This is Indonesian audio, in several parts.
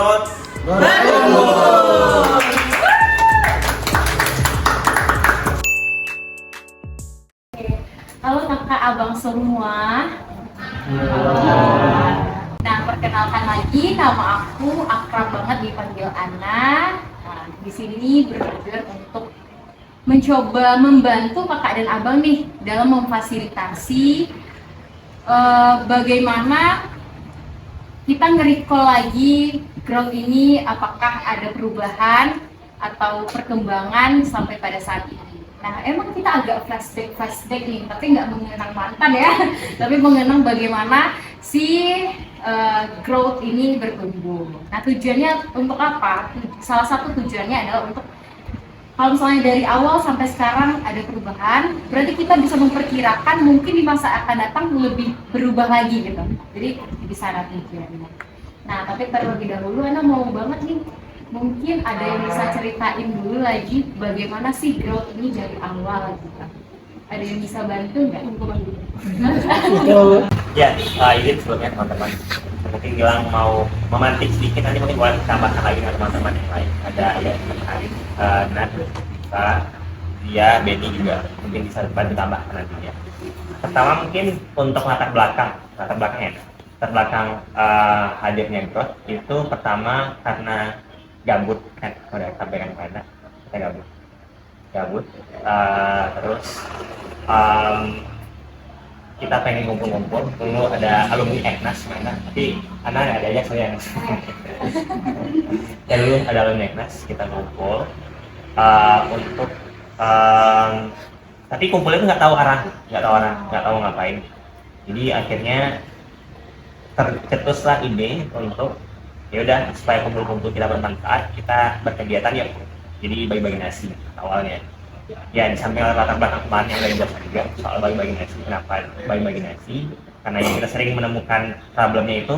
Growth bertumbuh. Halo kakak abang semua. Nah, perkenalkan lagi, nama aku akrab banget dipanggil Ana. Nah, di sini bertujuan untuk mencoba membantu kakak dan abang nih dalam memfasilitasi bagaimana kita nge-recall lagi growth ini, apakah ada perubahan atau perkembangan sampai pada saat ini. Nah, emang kita agak flashback nih, tapi nggak mengenang mantan ya, tapi mengenang bagaimana si growth ini bertumbuh. Nah, tujuannya untuk apa? Salah satu tujuannya adalah untuk kalau misalnya dari awal sampai sekarang ada perubahan, berarti kita bisa memperkirakan mungkin di masa akan datang lebih berubah lagi gitu. Jadi di sana tujuannya. Nah, tapi terlebih dahulu Ana mau banget nih, mungkin ada yang bisa ceritain dulu lagi bagaimana sih growth ini dari awal gitu. Ada yang bisa bantu nggak? Ya, izin sebelumnya teman-teman. Mungkin Gilang mau memantik sedikit, nanti mungkin boleh tambahkan lagi dengan teman-teman yang lain. Ada ya Arif, Nat, dia, Benny juga mungkin bisa bantu tambahkan nantinya. Pertama mungkin untuk latar belakangnya. Latar belakang hadirnya growth itu pertama karena gabut kan, udah sampaikan kepada kita gabut, terus kita pengen ngumpul dulu, ada alumni Eknas mana, tapi Ana nggak ada aja saya. Ya dulu ada alumni Eknas, kita ngumpul untuk tapi kumpulnya tuh nggak tahu arah, nggak tahu ngapain. Jadi akhirnya tercetuslah ide untuk ya udah supaya kumpul-kumpul kita bermanfaat, kita berkegiatan ya. Jadi bagi-bagi nasi awalnya. Ya di samping latar belakang kemarin yang udah dijelaskan juga soal bagi-bagi nasi. Kenapa bagi-bagi nasi? Karena yang kita sering menemukan problemnya itu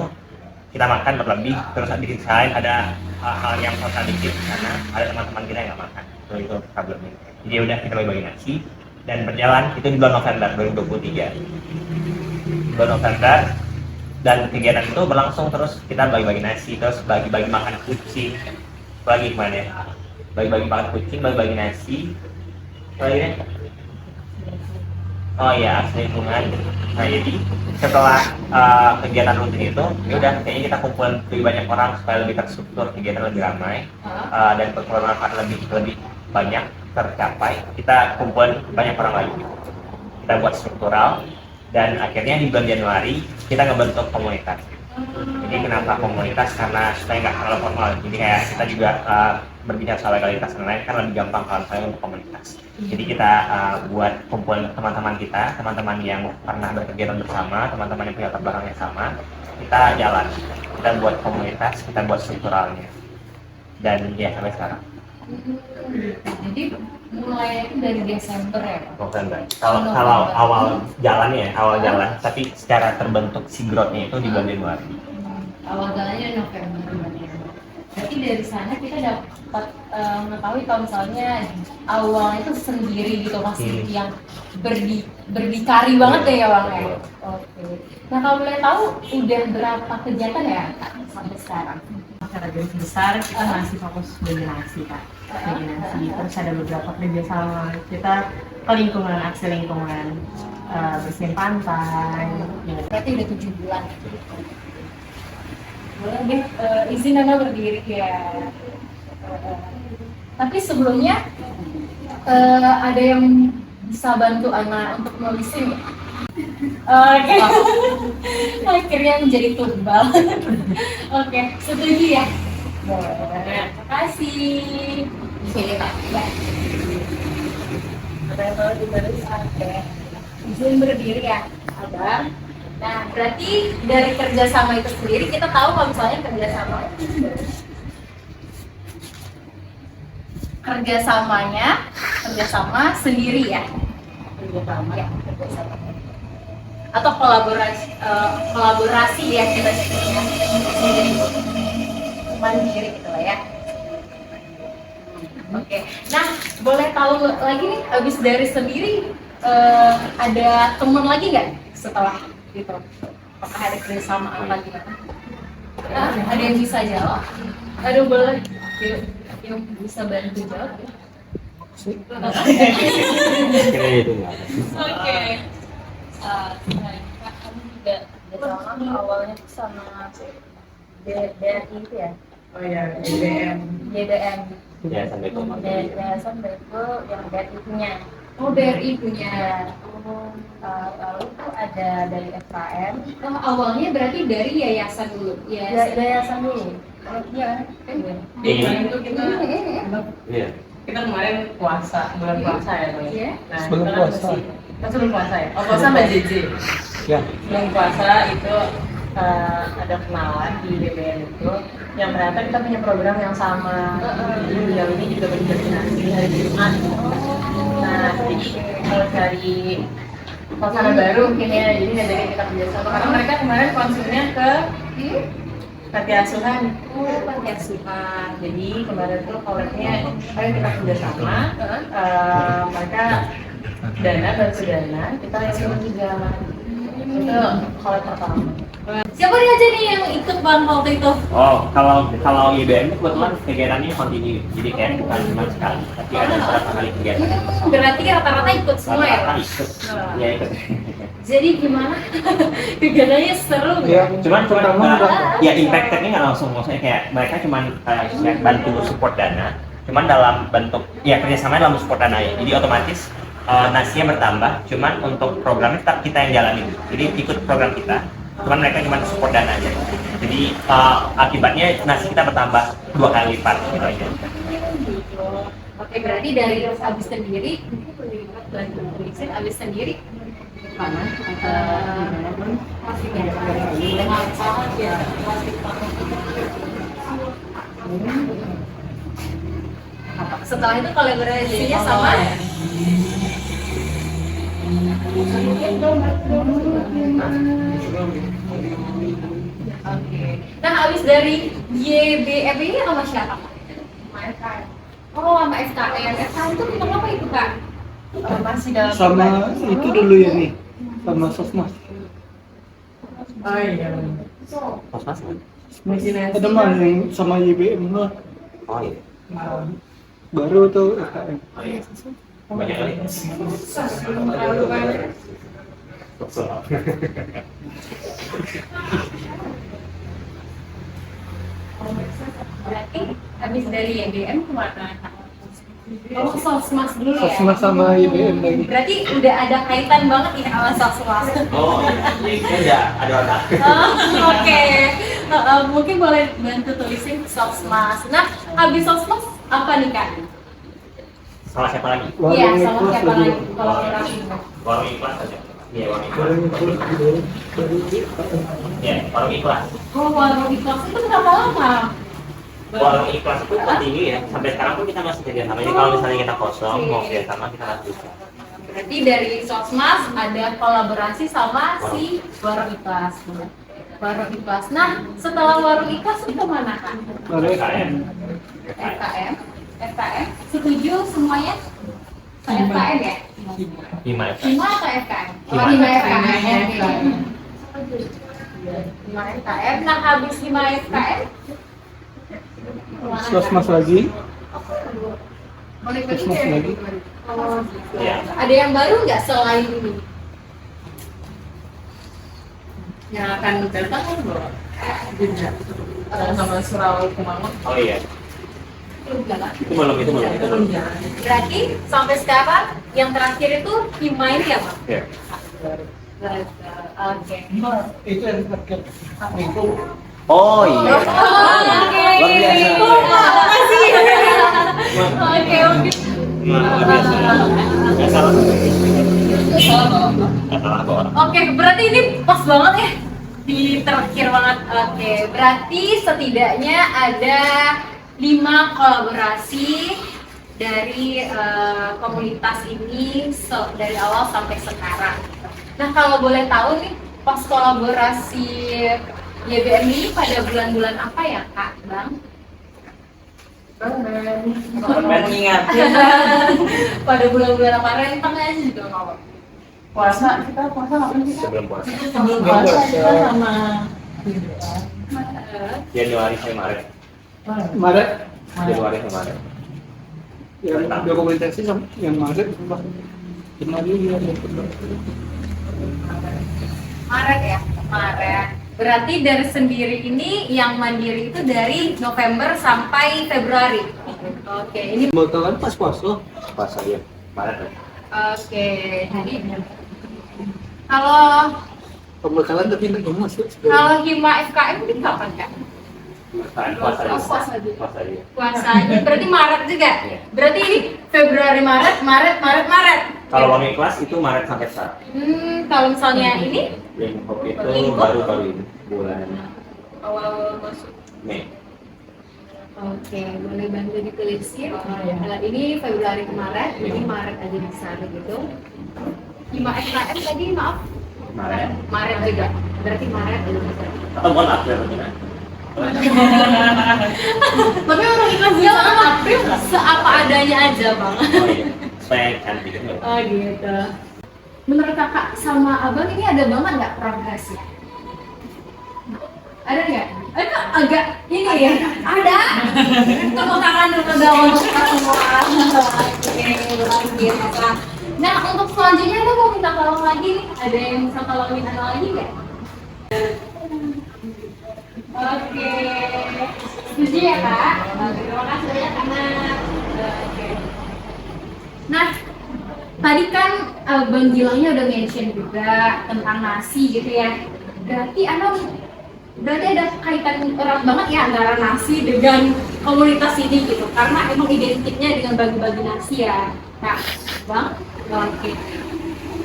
kita makan berlebih, terus di sisi lain ada hal-hal yang kontradiktif di sana, ada teman-teman kita yang nggak makan. Itu problemnya. Jadi udah kita bagi-bagi nasi dan berjalan itu di bulan November 2023. Bulan November, dan kegiatan itu berlangsung terus, kita bagi-bagi nasi, terus bagi-bagi makan kucing, bagi gimana ya? Bagi-bagi makan kucing, bagi-bagi nasi. Lainnya, oh ya, lingkungan. Nah jadi setelah kegiatan rutin itu, ya udah kayaknya kita kumpulin lebih banyak orang supaya lebih terstruktur, kegiatan lebih ramai dan bermanfaat lebih banyak tercapai. Kita kumpulin banyak orang lagi, kita buat struktural, dan akhirnya di bulan Januari kita ngebentuk komunitas. Jadi kenapa komunitas? Karena supaya nggak terlalu formal. Jadi kayak kita juga berbicara soal legalitas dan lain kan lebih gampang kalau saya untuk komunitas. Jadi kita buat kumpul teman-teman kita, teman-teman yang pernah berkegiatan bersama, teman-teman yang punya latar belakang yang sama, kita jalan, kita buat komunitas, kita buat strukturalnya, dan ya sampai sekarang. Jadi mulai itu dari Desember ya? November. Kalau awal jalannya, tapi secara terbentuk si growth-nya itu di bulan Januari. Awal jalannya November. Berarti dari sana kita dapat mengetahui kalau misalnya awalnya itu sendiri gitu, masih yang berdikari banget ya Bang ya. Oke. Nah kalau boleh tahu udah berapa kegiatan ya Kak sampai sekarang? Secara garis besar kita masih fokus bagi nasi Kak. Bagi nasi. Terus ada beberapa kerjasama kita ke lingkungan, aksi lingkungan, bersihin pantai. Berarti udah 7 bulan. Boleh izin Ana berdiri ya. Tapi sebelumnya ada yang bisa bantu Ana untuk nulisin nggak? Oke. Akhirnya menjadi tumbal. Oke, setuju ya? Boleh. Terima kasih. Sini Pak. Ya. Ada yang tahu ditulis? Oke. Izin berdiri ya, Abang. Nah, berarti dari kerjasama itu sendiri kita tahu kalau misalnya kerjasama sendiri ya, kerjasama atau kolaborasi ya kita sebutnya sendiri, mandiri gitu lah ya. Oke. Nah, boleh tahu lagi nih, habis dari sendiri ada teman lagi nggak setelah gitu? Apakah ada kerjasama apa gimana? Ada yang bisa jawab? Aduh boleh. Yang bisa bantu jawab. Kira itu nggak ada. Oke. Kamu juga sama awalnya tuh sama BRI itu ya? Oh ya, IBM. YBM. Ya sampai ke Yayasan Beko yang BRI punya. Oh BRI punya. Lalu tuh ada dari FKM. Oh awalnya berarti dari yayasan dulu. Yayasan dulu. Iya kan? Iya. Itu kita Iya. kita kemarin puasa, bulan puasa ya, Bang. Iya. Nah, Sebelum kita kan puasa. sebelum puasa ya. Oh, puasa Mbak JJ. Ya. Sebelum puasa itu ada kenalan di BBM itu yang ternyata kita punya program yang sama. Jadi beliau ini juga berkoordinasi hari Jumat. Nah, jadi kalau cari suasana baru mungkin ya, jadi dari kita kerjasama karena mereka kemarin konsulnya ke panti asuhan. Panti asuhan. Jadi kemarin tuh koleknya ayo kita kerjasama, mereka bantu dana, kita yang juga itu kolek pertama. Siapa nih aja nih yang ikut bang waktu itu? Oh, kalau IBM itu kebetulan kegiatannya kontinu, jadi kayak bukan cuma sekali, tapi ada beberapa kali kegiatan. Berarti rata-rata ikut semua ya? Rata-rata ikut, ya ikut. Jadi gimana? Kegiatannya seru Ya, nggak? Cuman pertama ya impactnya nggak langsung, maksudnya kayak mereka cuman kayak bantu support dana, cuman dalam bentuk ya kerjasama dalam support dana ya. Jadi otomatis nasinya bertambah, cuman untuk programnya tetap kita yang jalanin. Jadi ikut program kita, cuman mereka cuma support dana aja. Jadi akibatnya nasi kita bertambah 2 kali lipat gitu aja. Oke, berarti dari Abis sendiri, Abis sendiri Mana? masih ada masalah ya, plastik setelah itu kolaborasinya sama Oke. Nah, habis dari YBM ini sama siapa? Sama FKM. Oh, sama FKM. FKM itu tentang apa itu, Kak? Masih dalam sama itu dulu ya nih, sama Sosmas. Oh iya. Mas. Ada mah yang sama YBM lah, Oh iya. baru tuh FKM. Oh iya. Banyak kali. Berarti habis dari YBM kemana? Oh, Sosmas dulu ya? Sosmas sama YBM lagi. Berarti udah ada kaitan banget ya sama Sosmas. Oh iya, ini udah ada otak. Oke. Mungkin boleh bantu tulisin Sosmas. Nah, habis Sosmas apa nih, Kak? Sama siapa lagi? Iya, Warung sama Ikhlas siapa lagi. lagi kolaborasi? Warung Ikhlas aja. Iya, warung Ikhlas. Warung Ikhlas dulu, baru Iya, warung Ikhlas. Oh, warung Ikhlas itu berapa lama? Warung Ikhlas itu tinggi ya. Sampai sekarang pun kita masih kerja sama. Jadi kalau misalnya kita kosong mau kerja sama kita masih bisa. Berarti dari Sosmas ada kolaborasi sama si Warung Ikhlas. Warung Ikhlas. Nah, setelah Warung Ikhlas itu kemana, Kak? baru FKM. FKM. FKM. Setuju semuanya? Ke FKM ya? Hima FKM. Hima atau FKM? Hima. Hima FKM. Hima FKM. Nah, habis Hima FKM, kemana, Kak? Sosmas lagi, Boleh pergi Sosmas ya? lagi. Oh, Iya. ada yang baru nggak selain ini? yang akan datang kan bawa juga sama Surau Kumangun. Oh iya. Belum jalan. Itu belum. jalan. Berarti sampai sekarang yang terakhir itu Hima ini ya, Pak? Iya. Oke. Itu yang terakhir. Itu Oh iya. Oke. Luar biasa. Makasih. Oke. Luar biasa. Nggak salah. Nggak salah kok. Oke, berarti ini pas banget ya di terakhir banget. Oke, berarti setidaknya ada 5 kolaborasi dari komunitas ini dari awal sampai sekarang. Nah, kalau boleh tahu nih, pas kolaborasi YBM ini pada bulan-bulan apa ya, Kak, Bang? Ben ingat. Pada bulan-bulan apa? Rentang aja juga nggak apa. Puasa kita puasa ngapain sih? Sebelum puasa. Sebelum puasa kita sama Januari sampai Maret. Maret Januari sampai Maret. yang dokumentasi sama yang Maret sama Januari ya. Maret ya, Maret. Berarti dari sendiri ini yang mandiri itu dari November sampai Februari. Oke, ini Bakalan pas puasa. Pas aja Maret. oke. Jadi kalau Pembekalan tapi nggak masuk. kalau Hima FKM ini kapan Kak? Puasa aja. Puasa aja. Puasa aja. Puasanya berarti Maret juga. Iya. Berarti ini Februari, Maret. Kalau wangi kelas itu Maret sampai Saat. Kalau misalnya ini Yang kopi itu Lingkup. baru-baru ini bulan awal masuk. Mei. Oke, boleh bantu ditulisin. Iya. Ini Februari ke Maret, jadi Maret aja bisa begitu. 5 FKM tadi maaf. Maret juga. Berarti Maret aja bisa. Atau bukan April ya? Tapi orang ikhlas juga April seapa adanya aja, Bang. Oh iya. Supaya cantik. Oh gitu. Menurut kakak sama abang ini ada banget nggak progresnya? Ada nggak? Agak ini ya. Ada. Tepuk tangan dulu dong untuk kita semua. Oke, luar biasa. Nah untuk selanjutnya aku mau minta tolong lagi nih. Ada yang bisa tolongin Ana lagi nggak? Oke. Setuju ya kak? Terima kasih banyak anak. Oke. Nah, tadi kan Bang Gilangnya udah mention juga tentang nasi gitu ya. Berarti ada kaitan erat banget ya antara nasi dengan komunitas ini gitu. Karena emang identiknya dengan bagi-bagi nasi ya. Nah, Bang, oke.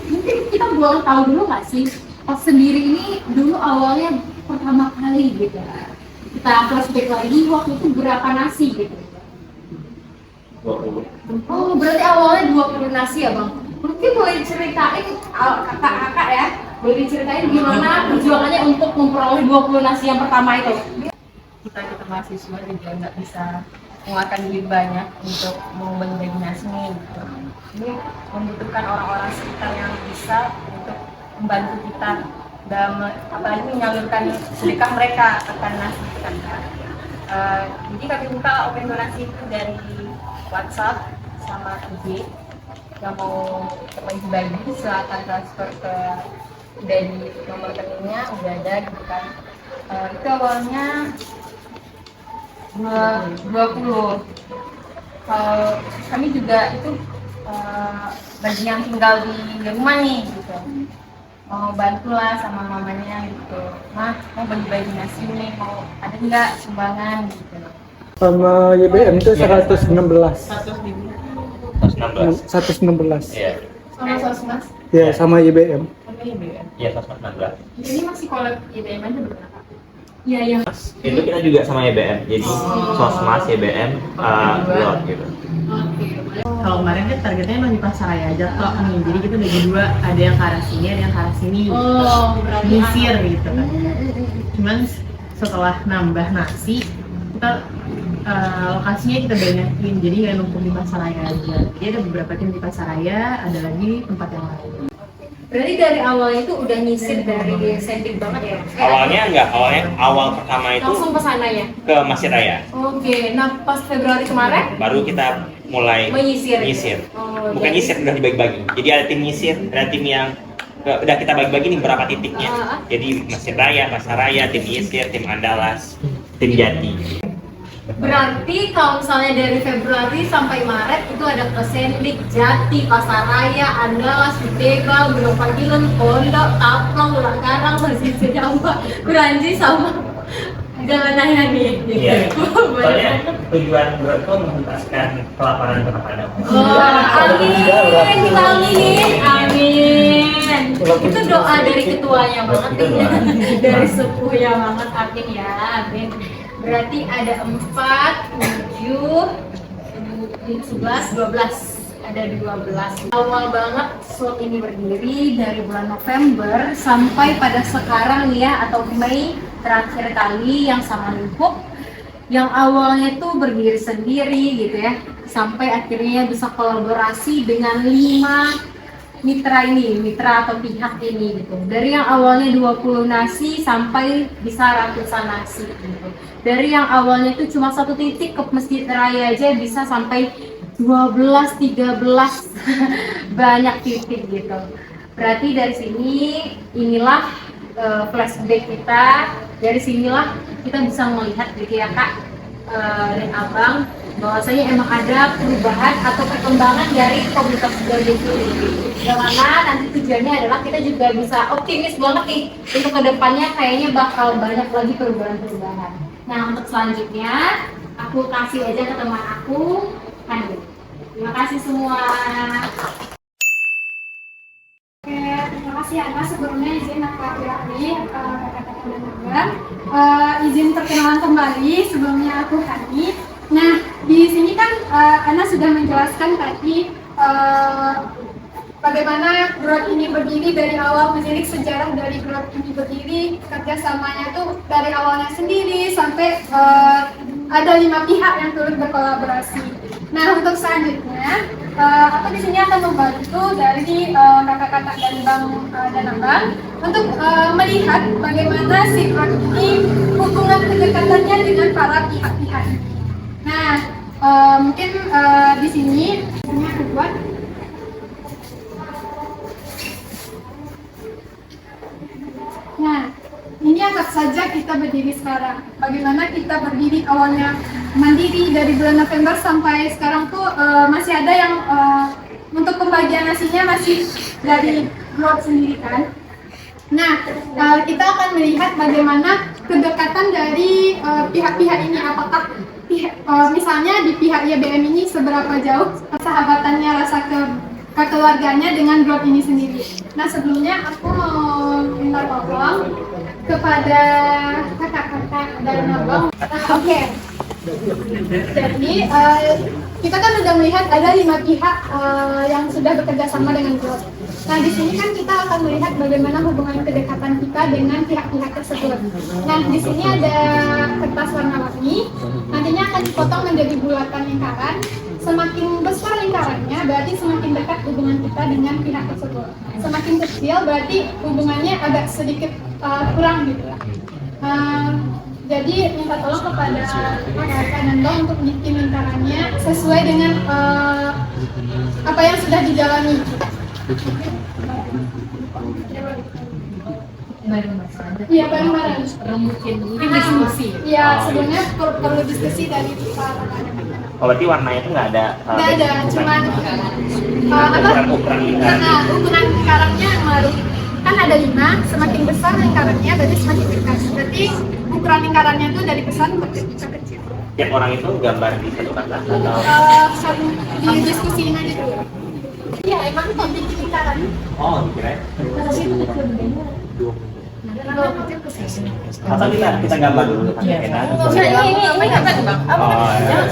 Mungkin kita boleh tahu dulu nggak sih, pas sendiri ini dulu awalnya pertama kali gitu. Kita flashback lagi waktu itu berapa nasi gitu. 20. Oh, berarti awalnya 20 nasi ya, Bang? Mungkin boleh ceritain, kakak-kakak ya, boleh diceritain gimana perjuangannya untuk memperoleh 20 nasi yang pertama itu? Kita mahasiswa juga nggak bisa mengeluarkan duit banyak untuk membeli nasi nih gitu. Ini membutuhkan orang-orang sekitar yang bisa untuk membantu kita dan apalagi menyalurkan sedekah mereka akan nasi kan. Jadi kami buka open donasi itu dari WhatsApp sama IG. Yang mau bagi silakan transfer ke dari nomor rekeningnya udah ada gitu kan. Itu awalnya 20. Kalau kami juga itu bagi yang tinggal di rumah nih gitu, mau bantulah sama mamanya gitu, mah mau bagi-bagi nasi nih, mau ada nggak sumbangan gitu. Sama YBM itu 116. 116. 116. Iya. Sama sosmas, Ya, sama YBM. sama IBM. Iya, 116. Ini masih collab IBM aja berapa? Iya, yang Itu kita juga sama YBM. Jadi Sosmas, YBM, Blog gitu. Kalau kemarin kan targetnya emang di Pasaraya aja kok nih, jadi kita bagi dua, ada yang ke arah sini, ada yang ke arah sini. berarti Nyisir gitu kan. Cuman setelah nambah nasi, kita lokasinya kita banyakin, jadi nggak numpuk di Pasaraya aja. Jadi ada beberapa tim di Pasaraya, ada lagi tempat yang lain. Berarti dari awalnya itu udah nyisir dari sendik banget ya? Awal pertama itu Langsung ke sana ya? ke Masjid Raya. Oke, nah pas Februari kemarin Baru kita mulai menyisir. nyisir. Oh, Bukan jadi- nyisir, udah dibagi-bagi. Jadi ada tim nyisir, ada tim yang udah kita bagi-bagi nih berapa titiknya. Jadi Masjid Raya, Pasar Raya, tim nyisir, tim Andalas, tim Jati. Berarti kalau misalnya dari Februari sampai Maret itu ada ke Sendik, Jati, Pasaraya, Andalas, Bidega, Gunung Pagilan, Pondok, Taplong, Ulang Karang, Masjid Jawa, Kuranji sama Jalan Naya nih. Iya. Soalnya Banyak. tujuan Broadco mengentaskan kelaparan kepada Amin, kita amin, amin. Itu doa dari ketuanya banget ya, dari sepuhnya banget, amin ya, amin. Berarti ada 4, 7, 11, 12. Ada 12. Awal banget slot ini berdiri dari bulan November sampai pada sekarang ya, atau Mei terakhir kali yang sama Lingkup. Yang awalnya tuh berdiri sendiri gitu ya, sampai akhirnya bisa kolaborasi dengan 5 mitra atau pihak ini gitu. Dari yang awalnya 20 nasi sampai bisa ratusan nasi gitu. Dari yang awalnya itu cuma satu titik ke Masjid Raya aja bisa sampai 12, 13 banyak titik gitu. Berarti dari sini inilah flashback kita. Dari sinilah kita bisa melihat gitu ya Kak dan Abang, bahwasanya emang ada perubahan atau perkembangan dari komunitas Sidoarjo ini. Yang mana nanti tujuannya adalah kita juga bisa optimis banget nih untuk kedepannya kayaknya bakal banyak lagi perubahan-perubahan. Nah untuk selanjutnya aku kasih aja ke teman aku, Handu. Terima kasih semua. Oke, terima kasih Ana. Sebelumnya izin aku akhiri kata-kata dan Abang. Izin perkenalan kembali. Sebelumnya aku Hani. Nah, di sini kan Ana sudah menjelaskan tadi bagaimana Growth ini berdiri dari awal, menjadi sejarah dari Growth ini berdiri, kerjasamanya tuh dari awalnya sendiri sampai ada 5 pihak yang turut berkolaborasi. Nah, untuk selanjutnya aku di sini akan membantu dari kakak-kakak dan Bang dan Abang untuk melihat bagaimana si Growth ini hubungan kedekatannya dengan para pihak-pihak ini. Nah, mungkin di sini aku buat. Nah, ini anggap saja kita berdiri sekarang. Bagaimana kita berdiri awalnya mandiri dari bulan November sampai sekarang tuh masih ada yang untuk pembagian nasinya masih dari Growth sendiri kan. Nah, kita akan melihat bagaimana kedekatan dari pihak-pihak ini. Apakah misalnya di pihak YBM ini seberapa jauh persahabatannya, rasa kekeluarganya dengan Growth ini sendiri. Nah, sebelumnya aku mau minta tolong kepada kakak-kakak dan Abang. Oke. Jadi kita kan sudah melihat ada 5 pihak yang sudah bekerja sama dengan Growth. Nah, di sini kan kita akan melihat bagaimana hubungan kedekatan kita dengan pihak-pihak tersebut. Nah, di sini ada kertas warna-warni. Nantinya akan dipotong menjadi bulatan lingkaran. Semakin besar lingkarannya, berarti semakin dekat hubungan kita dengan pihak tersebut. Semakin kecil, berarti hubungannya agak sedikit kurang gitu lah. Jadi minta tolong kepada kakak dan Bang untuk bikin lingkarannya sesuai dengan apa yang sudah dijalani. Iya, bareng-bareng. Mungkin diskusi. Iya, sebenarnya perlu diskusi dari Oh, berarti warnanya itu nggak ada? nggak ada, cuman ukuran lingkaran. ukuran lingkarannya baru kan ada 5, semakin besar lingkarannya berarti semakin dekat. Berarti ukuran lingkarannya itu dari besar ke kecil. Tiap orang itu gambar di satu kertas atau? Didiskusiin aja dulu. Iya, emang kok bikin lingkaran. Oh, kira. Kecil. Atau kita gambar dulu kan kita. Ini gambar Bang. Oh, ya.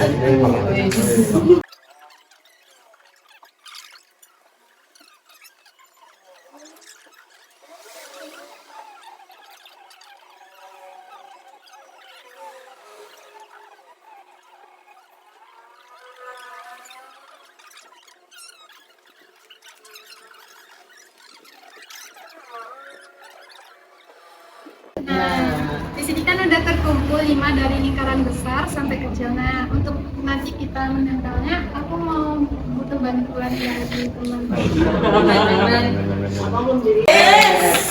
Nah, di sini kan udah terkumpul 5 dari lingkaran besar sampai kecil. Nah, untuk nanti kita menempelnya, aku mau butuh bantuan dari teman-teman.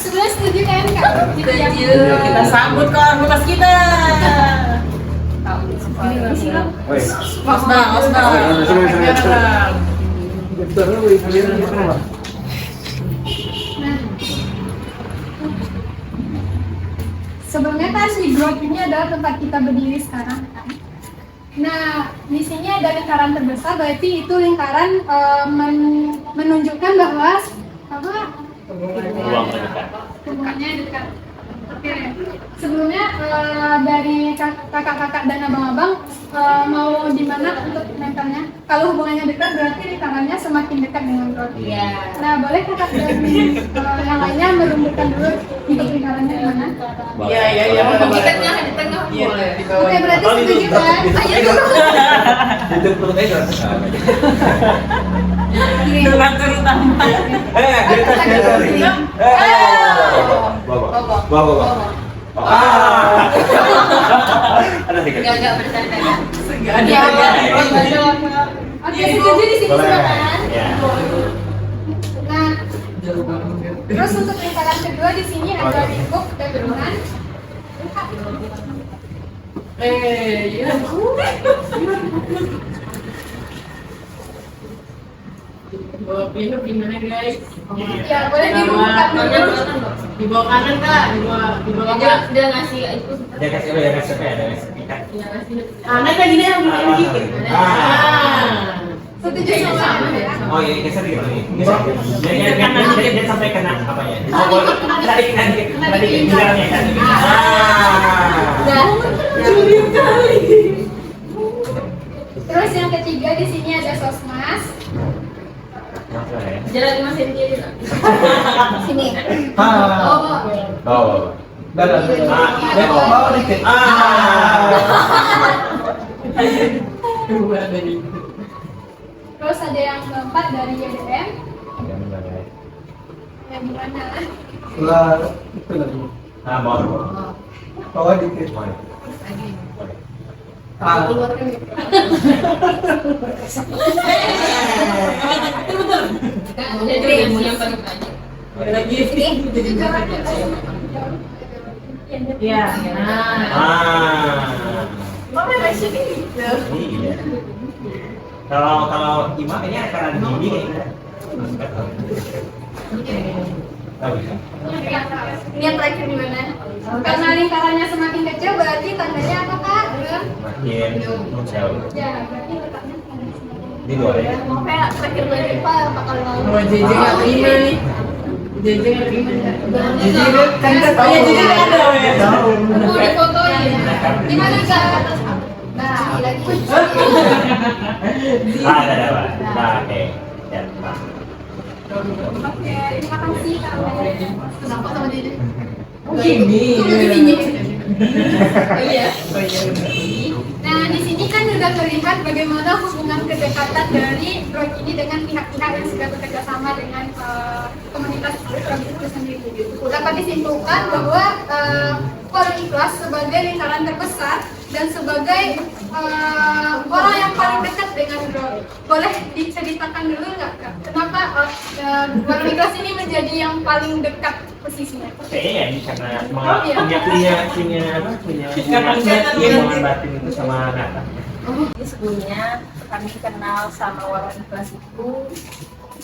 Sudah setuju kan Kak? Setuju. Kita sambut ke anggota kita. Osbang. Sebelumnya kan si Growth ini adalah tempat kita berdiri sekarang kan. Nah, di sini ada lingkaran terbesar, berarti itu lingkaran menunjukkan bahwa hubungannya dekat. Oke. Sebelumnya dari kakak-kakak dan abang-abang mau di mana untuk nempelnya? Kalau hubungannya dekat berarti lingkarannya semakin dekat dengan Growth. Iya. Nah, boleh kakak dan yang lainnya merumuskan dulu untuk lingkarannya di mana? Iya. Di tengah. Iya, Oke, berarti setuju kan? Ayo dulu. Itu perlu Donatur utama. Bawa. Ah. Ada sedikit. Gak bercanda ya. Oke, setuju di sini Boleh. semua kan? Ya. Nah, terus untuk lingkaran kedua di sini ada lingkup gabungan. Iya. Bawa pintu gimana guys? Ya, boleh dibuka dulu. Di bawah kanan kak, di bawah kak. Udah ngasih itu. Dia kasih udah resepnya, ada resepnya. Anak kayak gini yang dikit. Setuju semua ya? Oh iya, geser gitu nih. Dia sampai kena apanya? Oh, tadi bilangnya kan. Sulit kali. Terus yang ketiga di sini ada sosmas. Jalan 5 cm juga. Sini. Bawa. Bawa dikit. Terus ada yang keempat dari YDM. Yang gimana? Lah, itu lagi. Bawa. Bawa dikit. Jadi yang paling banyak. Lagi Jadi jaraknya. ya. Mama masih gitu. Iya. Kalau Ima kayaknya karena gini kayaknya. Ini yang terakhir di mana? Karena lingkarannya semakin kecil berarti tandanya apa kak? Makin jauh. Ya, berarti letaknya semakin kecil. Ini dua ya. Mau kayak terakhir lagi pak, bakal Oh, JJ nggak terima nih. JJ nggak terima. JJ kan tahu. JJ ada ya. Tahu. mau difotoin. Gimana kak? Nah, lagi. Ada. Nah, oke. Ya, nah. Oke, terima kasih kak. Kenapa sama dia? Gini. Tunggu di sini. Iya. Nah, di sini kan sudah terlihat bagaimana hubungan kedekatan dari Grok ini dengan pihak-pihak yang sudah bekerja sama dengan komunitas Grok itu sendiri. Dapat disimpulkan bahwa Forum Ikhlas sebagai lingkaran terbesar dan sebagai orang yang paling dekat dengan Grok. Boleh diceritakan dulu nggak Kak? Kenapa Forum Ikhlas ini menjadi yang paling dekat posisinya? Kayaknya ya karena punya hubungan batin itu sama Nata. Jadi sebelumnya kami kenal sama Warung Ikhlas itu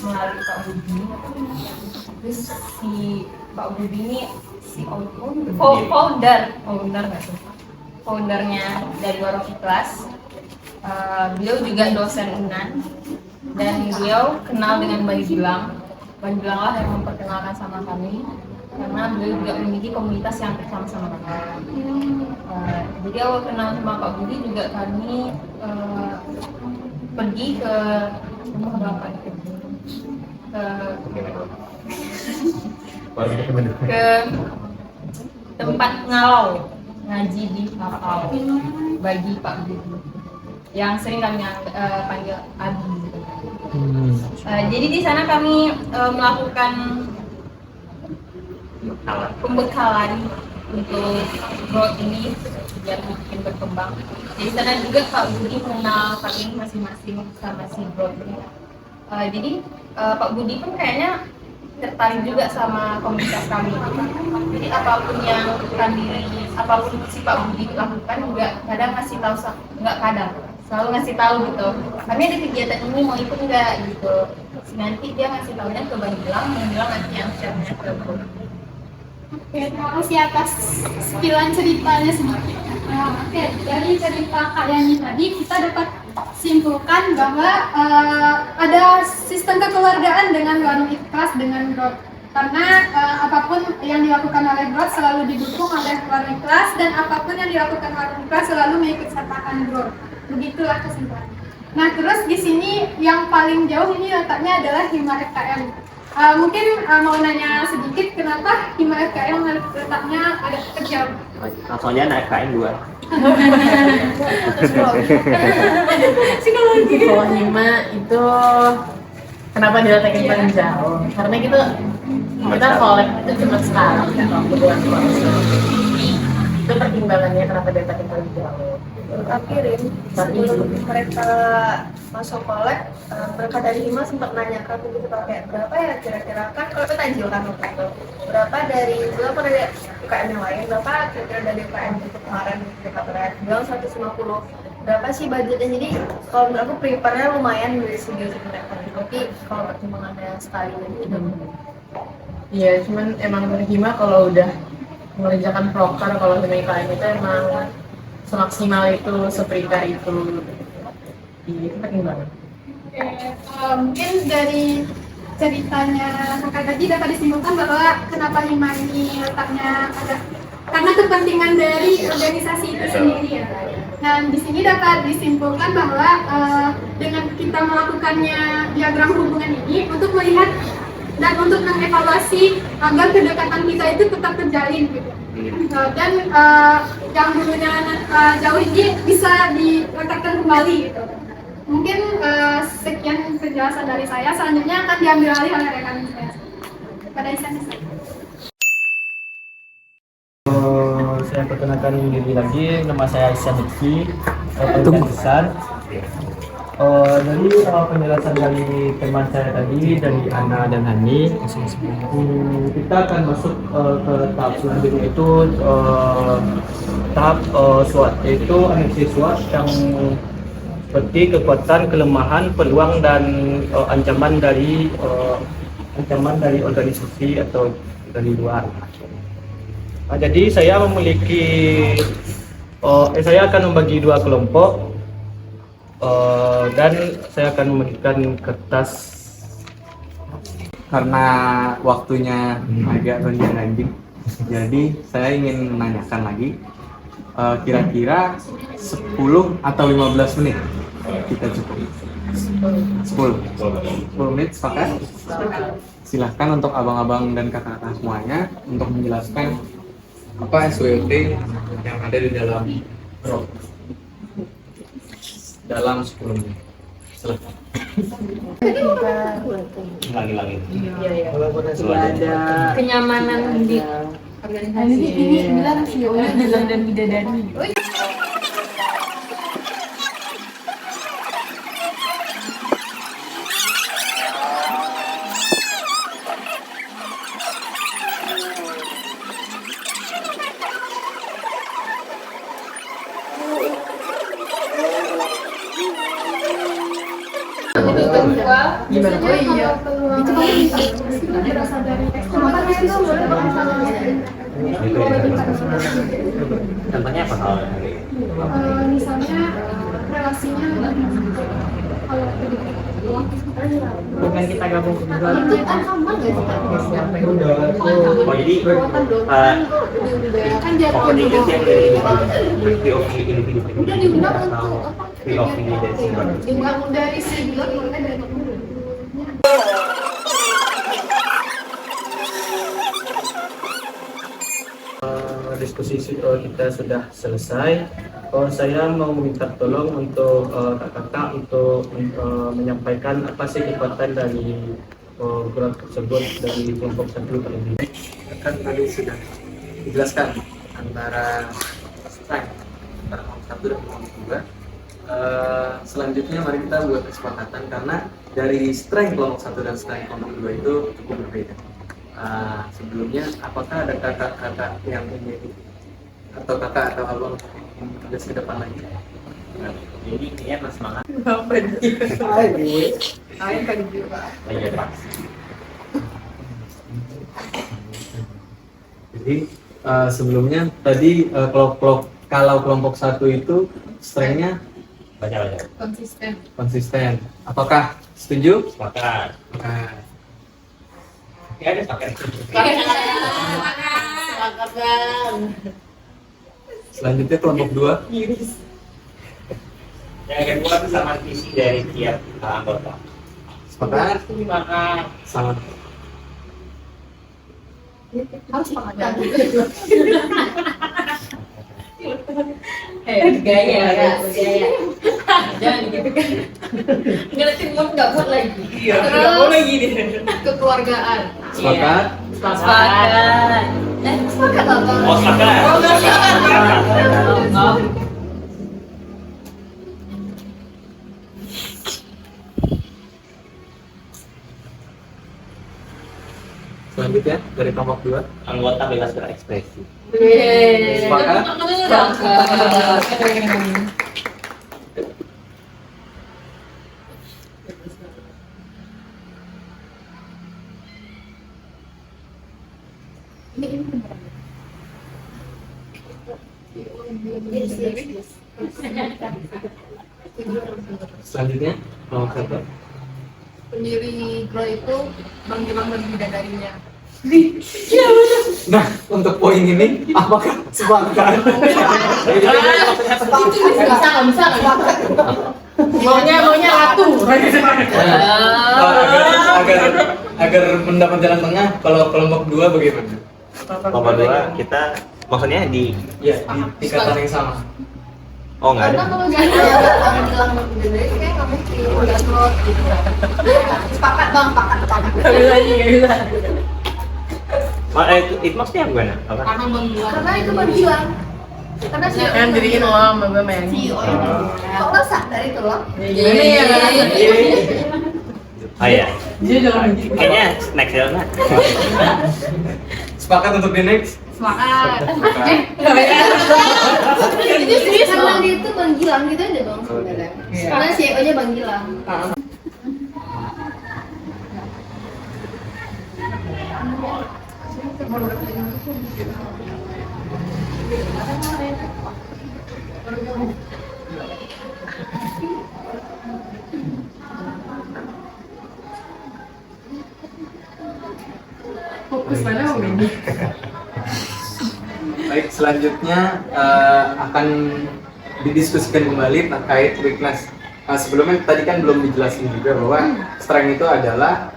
melalui Pak Budi. Terus si Pak Budi ini founder nggak tuh? Foundernya dari Warung Ikhlas. Beliau juga dosen UNAN dan beliau kenal dengan Bang Gilang. Bang Gilang lah yang memperkenalkan sama kami karena beliau juga memiliki komunitas yang bersama-sama kami. Jadi awal kenal sama Pak Budi juga kami pergi ke rumah bapak ke tempat ngalau ngaji di Papau bagi Pak Budi yang sering kami panggil Abi. Jadi di sana kami melakukan pembekalan untuk growth ini biar makin berkembang. Jadi sana juga Pak Budi mengenal kami masing-masing sama si growth ini. Jadi Pak Budi pun kayaknya tertarik juga sama komunitas kami. Jadi apapun si Pak Budi lakukan juga kadang ngasih tahu, selalu ngasih tahu gitu. Kami ada kegiatan ini mau ikut nggak gitu. Nanti dia ngasih tahunya ke Bang Gilang nanti yang share-nya ke grup. Oke, terima kasih atas spilan ceritanya sedikit. Oke, dari cerita kalian tadi kita dapat simpulkan bahwa ada sistem kekeluargaan dengan Warung Ikhlas dengan Growth. Karena apapun yang dilakukan oleh Growth selalu didukung oleh Warung Ikhlas dan apapun yang dilakukan Warung Ikhlas selalu mengikutsertakan Growth. Begitulah kesimpulannya. Nah, terus di sini yang paling jauh ini letaknya adalah Hima FKM. Mungkin mau nanya sedikit kenapa Hima FKM letaknya agak kejauh? Langsung aja naik KM 2. Psikologi. Kalau Hima itu Kenapa diletakkan paling jauh? Karena kita collab itu cuma sekarang kan, waktu bulan puasa. Itu pertimbangannya kenapa diletakkan paling jauh. Tapi Rin, sebelum mereka masuk kolek, mereka dari Hima sempat nanyakan begitu kayak berapa ya kira-kira, kan kalau itu tajil kan waktu itu, berapa dari UKM yang lain, berapa kira-kira dari UKM itu kemarin kita bilang 150, berapa sih budgetnya. Jadi kalau menurut aku prepare-nya lumayan dari segi mereka, tapi kalau pertimbangannya sekali gitu. Iya, cuman emang Hima kalau udah mengerjakan proker, kalau Hima UKM itu emang semaksimal itu, seprepare itu. Itu penting banget. Oke, mungkin dari ceritanya kakak tadi dapat disimpulkan bahwa kenapa Hima ini letaknya ada karena kepentingan dari organisasi itu sendiri ya. Dan di sini dapat disimpulkan bahwa dengan kita melakukannya diagram hubungan ini untuk melihat dan untuk mengevaluasi agar kedekatan kita itu tetap terjalin gitu. Dan yang dulunya jauh ini bisa diletakkan kembali gitu. Mungkin sekian penjelasan dari saya. Selanjutnya akan diambil alih oleh rekan saya. Pada Isan. Saya perkenalkan diri lagi, nama saya Aisyah Lutfi, besar. Dari penjelasan dari teman saya tadi, dari Ana dan Hani, kita akan masuk ke tahap selanjutnya, itu tahap SWOT, yaitu analisis SWOT yang seperti kekuatan, kelemahan, peluang, dan ancaman dari organisasi atau dari luar. Jadi saya memiliki, saya akan membagi dua kelompok. Dan saya akan memberikan kertas karena waktunya agak berjanji. Jadi saya ingin menanyakan lagi, kira-kira 10 atau 15 menit kita cukup. 10 menit sepakat? Silahkan untuk abang-abang dan kakak-kakak semuanya untuk menjelaskan apa SWOT yang ada di dalam 10 menit. Silahkan. Lagi-lagi. Iya. Ada Kenyamanan di organisasi. Ini bilang CEO-nya bilang dan bidadari. Gimana? Oh iya. Itu berasal dari contohnya apa kalau misalnya relasinya kalau Bukan kita gabung ke dua. itu kan sama nggak sih? oh jadi Kan dia komunikasi yang dari POV individu udah diundang untuk apa? POV dari single. Diundang dari single, mulai dari nomor. Diskusi kita sudah selesai. Saya mau minta tolong untuk kakak-kakak untuk menyampaikan apa sih kekuatan dari grup tersebut dari kelompok 1 terlebih. Kan tadi sudah dijelaskan antara strength antara kelompok 1 dan kelompok 2. Selanjutnya mari kita buat kesepakatan karena dari strength kelompok 1 dan strength kelompok 2 itu cukup berbeda. Sebelumnya apakah ada kakak-kakak yang ingin atau kakak atau abang ingin tugas ke depan lagi? Jadi intinya mas semangat. Apa dia? Ayo kan juga. Iya pak. Jadi sebelumnya tadi kalau kelompok 1 itu strength-nya Baca. konsisten. Apakah setuju? Sepakat. Ya ada sepakat. Selanjutnya kelompok 2. Yang kedua itu sama visi dari tiap anggota. Sepakat? Sepakat. Sama. Harus pakai. Gaya. Jangan gitu kan. Ngeliatin mood nggak mood lagi. Iya, Terus nggak boleh gini. Kekeluargaan. Sepakat? Sepakat. Sepakat apa? Oh, sepakat. Oh, nggak sepakat. Selanjutnya dari kelompok 2. Anggota bebas berekspresi. Sepakat? Selanjutnya kelompok 1. Pendiri GROW itu Bang Gilang dan bidadarinya. Nah, untuk poin ini apakah sepakat? Bisa nggak? Maunya ratu. Agar mendapat jalan tengah, kalau kelompok 2 bagaimana? Kelompok 2 kita maksudnya di Ya, di tingkatan yang sama. oh nggak ada. Karena kalau nggak ada bilang gede kayak nggak mungkin udah slot gitu. Sepakat bang, sepakat. Nggak bisa. Itu maksudnya gimana? Apa? Karena Bang Gilang. Karena itu bang bilang. Karena sih Kan diriin lo sama gue main. CEO. Kok nggak sadar itu loh? Iya. Oh iya. Dia jangan gitu. Kayaknya next ya, Nak. Sepakat untuk di next? Sepakat. Itu serius karena dia itu bang Gilang gitu aja bang sebenarnya. Karena CEO-nya bang Gilang. Fokus pada ini. Baik, selanjutnya akan didiskusikan kembali terkait weakness. Sebelumnya tadi kan belum dijelasin juga bahwa strength itu adalah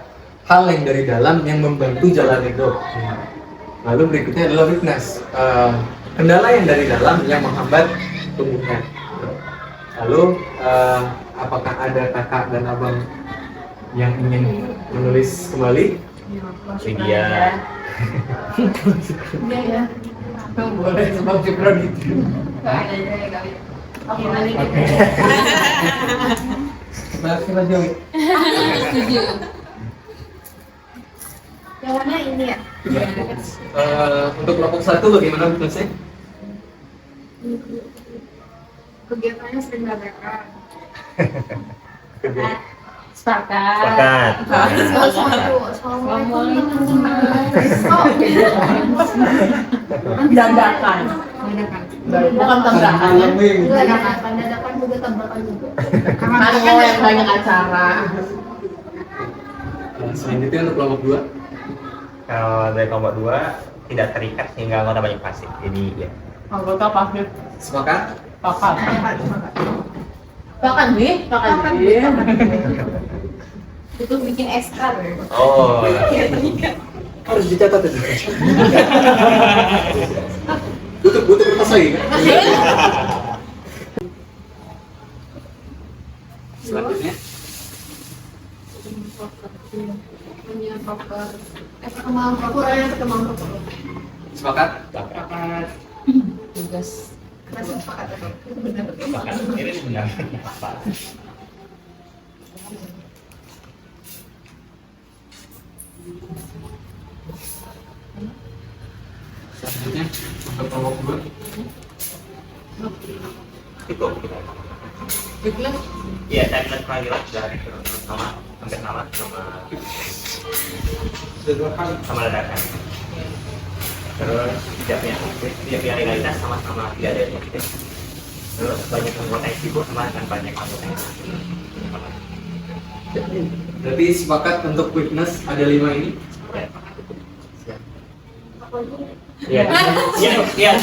hal yang dari dalam yang membantu jalannya growth. Lalu berikutnya adalah weakness, kendala yang dari dalam yang menghambat tumbuhnya. Lalu apakah ada kakak dan abang yang ingin menulis kembali? Lydia. Iya ya. Boleh sebab background itu. Nggak ada ya kali. Oke, Kita jauh. Yang mana ini ya? Untuk kelompok 1 bagaimana weakness-nya? kegiatannya sering dadakan. Sepakat. Dadakan. Bukan tabrakan ya. Dadakan juga tabrakan juga. Karena kan yang banyak acara. Selanjutnya untuk kelompok 2. Kalau dari kelompok 2 tidak terikat sehingga anggota banyak pasif. Jadi ya. Anggota pasif. Sepakat? Pakat. Pakat nih. Pakat nih. Itu bikin SK loh. Oh. Harus dicatat itu. Butuh kertas lagi kan? Selanjutnya sepakat? Pakat. Tugas. Bahkan ini sebenarnya apa? Selanjutnya untuk kelompok 2. Itu. Weakness. Iya, saya melihat panggilan dari sama hampir sama dadakan. Terus tidak punya legalitas sama-sama tidak ada objektif. Terus banyak anggota yang sibuk sama dengan banyak anggota yang sibuk. Berarti sepakat untuk weakness ada 5 ini? Iya. Iya.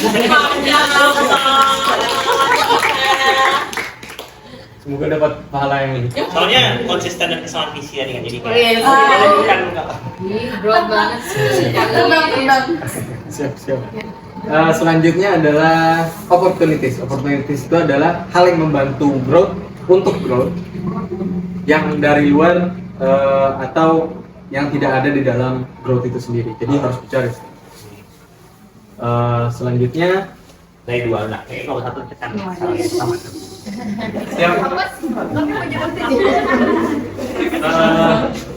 Semoga dapat pahala yang ini. Soalnya konsisten dan kesamaan visi tadi kan jadi Oh iya, bukan Bro banget sih. Siap. Selanjutnya adalah opportunities. Opportunities itu adalah hal yang membantu growth untuk growth yang dari luar atau yang tidak ada di dalam growth itu sendiri. Jadi harus bicara. Selanjutnya Dari dua, nah kayaknya kalau satu kita sama. siap.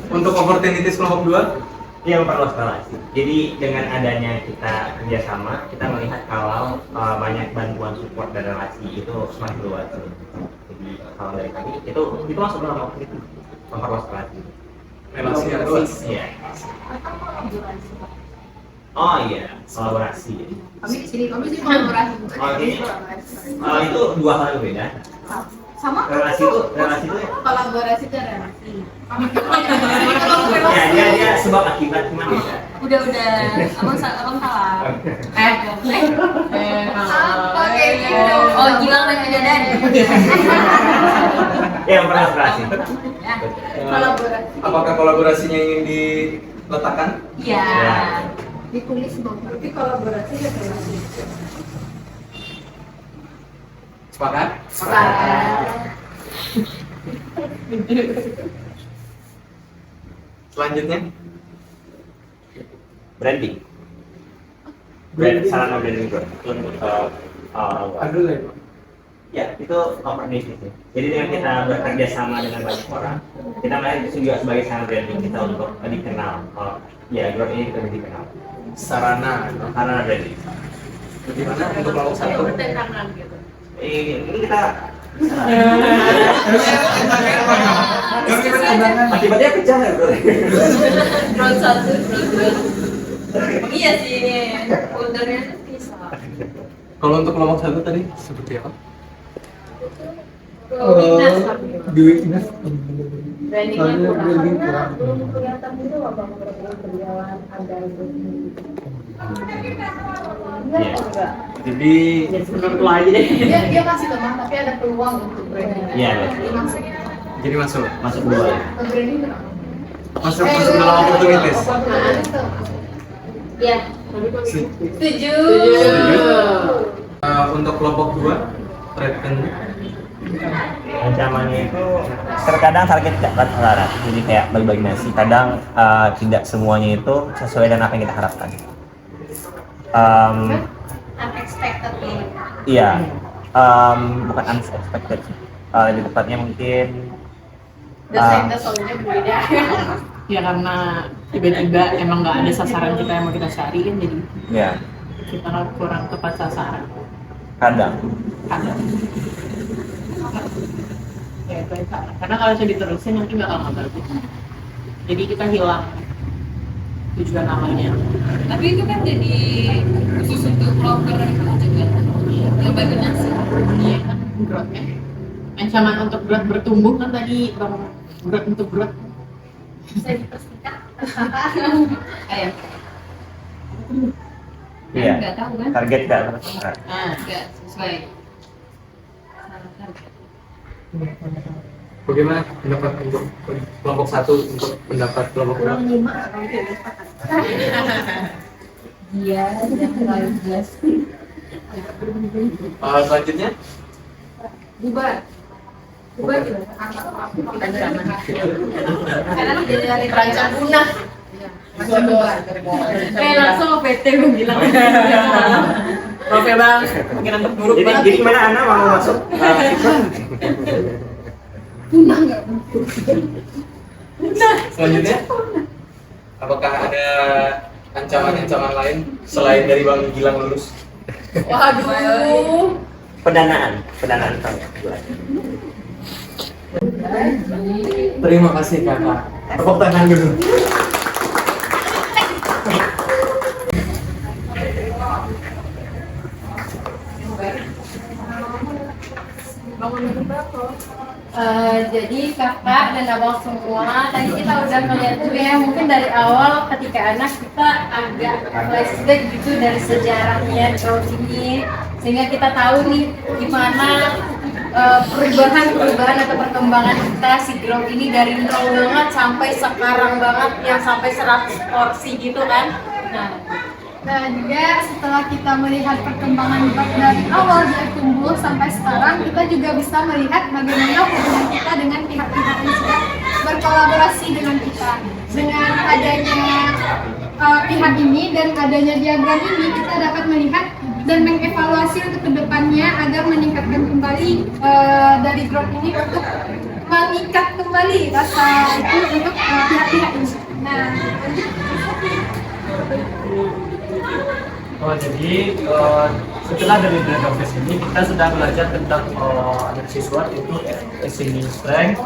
Untuk opportunities kelompok 2 Iya, memperluas relasi. Jadi dengan adanya kita kerjasama, kita melihat kalau banyak bantuan support dan relasi itu semakin luas. Jadi kalau dari kami itu masuk dalam opportunity memperluas relasi. relasi yang luas. Iya. Oh iya, kolaborasi. Kami di sini kolaborasi. Oh ini, itu dua hal yang berbeda. Sama Relasi itu kolaborasi dan relasi. ya dia sebab akibat cuma beda. Udah, abang salah. Apa kayak gitu? Oh, Gilang dan Medan. Ya memperluas relasi. Ya. Kolaborasi. Apakah kolaborasinya ingin diletakkan? Iya. Ditulis dong. Berarti kolaborasi dan relasi. Sepakat? Selanjutnya Branding. Sarana branding itu untuk ada lagi. ya itu opportunity. Jadi dengan kita bekerja sama dengan banyak orang, kita melihat itu juga sebagai sarana branding kita untuk dikenal. Ya, growth ini kita dikenal. Sarana Sarana branding. bagaimana untuk kelompok 1? Ini kita akibatnya pecah ya bro. Round 1, iya sih, foldernya tuh bisa. Kalau untuk kelompok 1 tadi seperti apa? Weakness. Brandingnya kurang. Belum kelihatan gitu loh bang berjalan ada Iya. Jadi Menurut aja deh. Dia masih lemah tapi ada peluang untuk branding. Iya. jadi masuk Dua. Branding kenapa? masuk dalam opportunities. Iya. Setuju. Untuk kelompok 2 threaten Ancamannya itu terkadang target tidak terlaras. Jadi kayak bagi-bagi nasi. Kadang tidak semuanya itu sesuai dengan apa yang kita harapkan. Unexpected nih. Iya, bukan unexpected. Lebih tepatnya mungkin Desainnya soalnya berbeda. Ya karena tiba-tiba emang nggak ada sasaran kita yang mau kita cari kan, jadi ya kita kurang tepat sasaran. kadang. Ya itu yang salah. Karena kalau saya diterusin nanti bakal nggak bagus. Jadi kita hilang tujuan awalnya. Tapi itu kan jadi khusus untuk vlogger itu juga yang bagi nasi. Iya kan growth-nya. Ancaman untuk growth bertumbuh kan tadi bang, growth untuk growth. Bisa dipersingkat. Ayo. Iya. Nggak tahu kan? Target tidak terlaras. Nah, Nggak sesuai. Salah target. bagaimana pendapat untuk kelompok 1 untuk pendapat kelompok 2? Iya, tidak terlalu jelas. Selanjutnya Bubar gitu. ancaman. Karena tidak dari Terancam punah. Langsung OPT gue bilang. Oke bang, kemungkinan terburuk Jadi banget. gimana Ana mau masuk? selanjutnya apakah ada ancaman-ancaman lain selain dari Bang Gilang lulus? Waduh. Pendanaan tahun kedua. Terima kasih kakak. Tepuk tangan dulu. Jadi kakak dan abang semua, tadi kita udah ngeliat juga ya, mungkin dari awal ketika anak kita agak flashback gitu dari sejarahnya growth ini, sehingga kita tahu nih gimana perubahan atau perkembangan kita si growth ini dari nol banget sampai sekarang banget yang sampai 100 porsi gitu kan. Nah, Nah, juga setelah kita melihat perkembangan growth dari awal dia tumbuh sampai sekarang, kita juga bisa melihat bagaimana hubungan kita dengan pihak-pihak yang sudah berkolaborasi dengan kita. Dengan adanya pihak ini dan adanya diagram ini, kita dapat melihat dan mengevaluasi untuk kedepannya agar meningkatkan kembali dari growth ini untuk mengikat kembali rasa itu untuk pihak-pihak ini. Nah, Jadi setelah dari Dragon Fest ini kita sudah belajar tentang analisis SWOT, yaitu sini strength,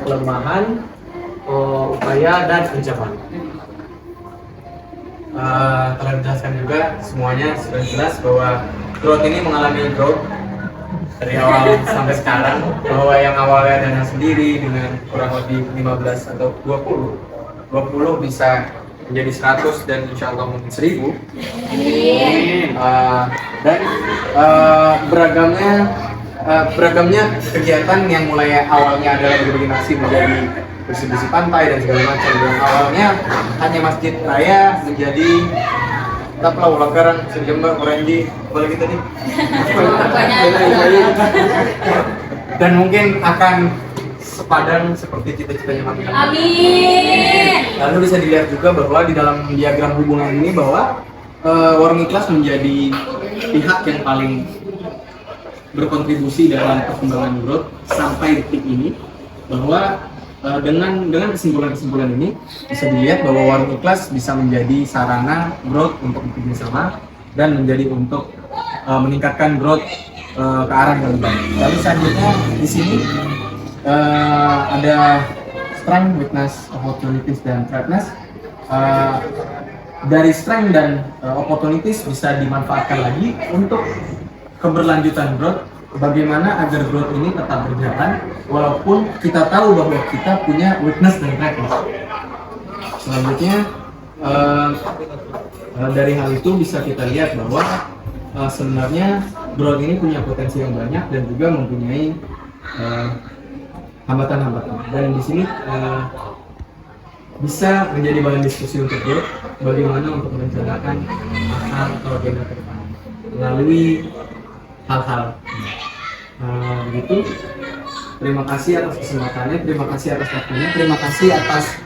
kelemahan, upaya dan ancaman. Telah dijelaskan juga semuanya sudah jelas bahwa growth ini mengalami growth dari awal sampai sekarang, bahwa yang awalnya dana sendiri dengan kurang lebih 15 atau 20 bisa menjadi 100 dan insya Allah mungkin 1000. Dan beragamnya kegiatan yang mulai awalnya adalah berkoordinasi menjadi bersih-bersih pantai dan segala macam. Yang awalnya hanya masjid raya menjadi taplah ulang garang, Jember, Oranji, boleh kita nih. Dan mungkin akan sepadan seperti cita-citanya kami. Amin. Lalu bisa dilihat juga bahwa di dalam diagram hubungan ini bahwa Warung Ikhlas menjadi pihak yang paling berkontribusi dalam perkembangan growth sampai detik ini, bahwa dengan kesimpulan-kesimpulan ini bisa dilihat bahwa Warung Ikhlas bisa menjadi sarana growth untuk bekerjasama dan menjadi untuk meningkatkan growth ke arah yang lebih baik. Lalu selanjutnya di sini ada strength, weakness, opportunities, dan threatness. Dari strength dan opportunities bisa dimanfaatkan lagi untuk keberlanjutan growth. Bagaimana agar growth ini tetap berjalan walaupun kita tahu bahwa kita punya weakness dan threatness. Selanjutnya dari hal itu bisa kita lihat bahwa sebenarnya growth ini punya potensi yang banyak dan juga mempunyai hambatan-hambatan. Dan di sini bisa menjadi bahan diskusi untuk growth, bagaimana untuk merencanakan hal atau agenda ke depan melalui hal-hal begitu. Terima kasih atas kesempatannya, terima kasih atas waktunya, terima kasih atas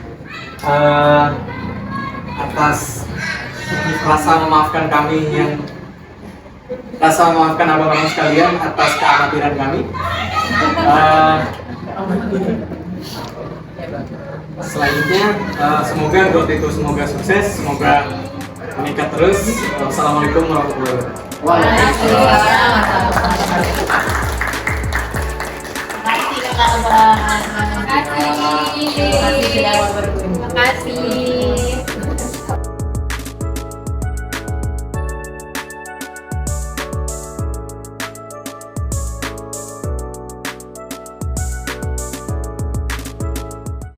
rasa memaafkan abang-abang sekalian atas keamatiran kami. Selanjutnya semoga growth itu semoga sukses, semoga meningkat terus. Wassalamualaikum warahmatullahi wabarakatuh. Terima kasih kakak Abang. Terima kasih sudah mau berkunjung.